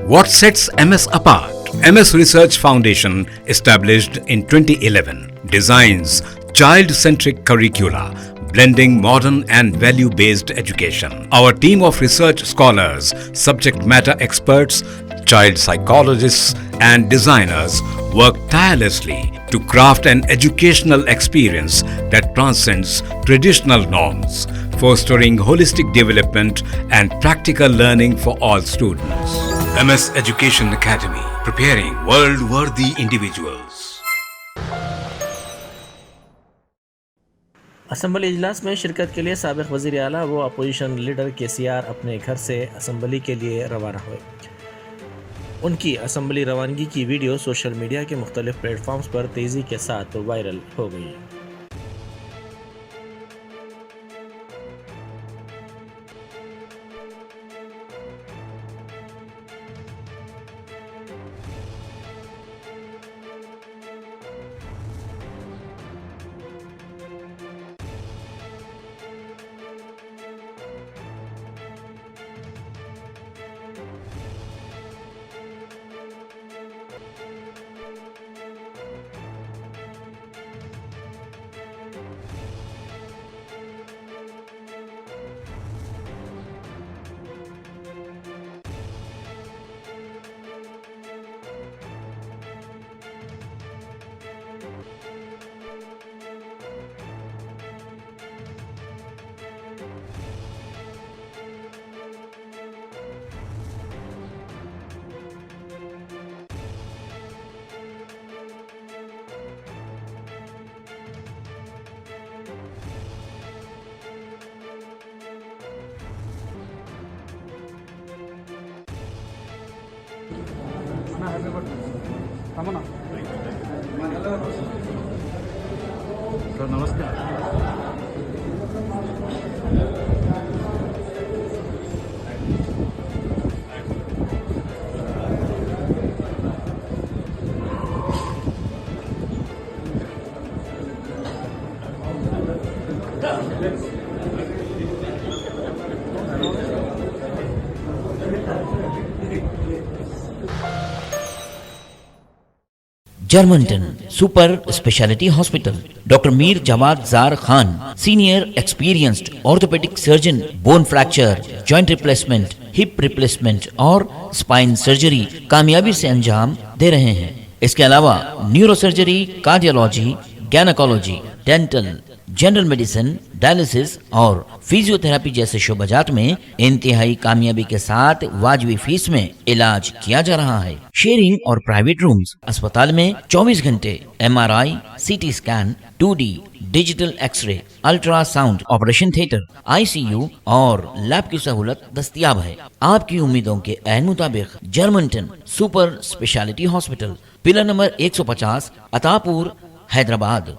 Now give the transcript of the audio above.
What sets MS apart? MS Research Foundation, established in 2011, designs child-centric curricula, blending modern and value-based education. Our team of research scholars, subject matter experts, child psychologists and designers work tirelessly to craft an educational experience that transcends traditional norms, fostering holistic development and practical learning for all students. MS Education Academy, preparing world-worthy individuals. Assembly इजलास में शिरकत के लिए साबिक़ वज़ीर आला व opposition leader KCR अपने घर से असम्बली के लिए रवाना हुए। उनकी असम्बली रवानगी की वीडियो सोशल मीडिया के मुख्तलिफ प्लेटफॉर्म्स पर तेज़ी के साथ वायरल हो गई। सर नमस्कार। Germanton super speciality hospital, doctor Mir Jawad Jar Khan, senior experienced orthopaedic surgeon, bone fracture, joint replacement, hip replacement और स्पाइन सर्जरी कामयाबी से अंजाम दे रहे हैं। इसके अलावा neuro surgery, cardiology, gynaecology, dental, general medicine, dialysis और फिजियोथेरेपी जैसे शोबाजात में इंतहाई कामयाबी के साथ वाजबी फीस में इलाज किया जा रहा है। शेयरिंग और प्राइवेट रूम्स, अस्पताल में 24 घंटे MRI, CT scan, 2D digital x ray, ultrasound, operation theatre, ICU और लैब की सहूलत दस्तयाब है। आपकी उम्मीदों के ऐन मुताबिक Germanton super speciality hospital, pillar number 150, Attapur, Hyderabad.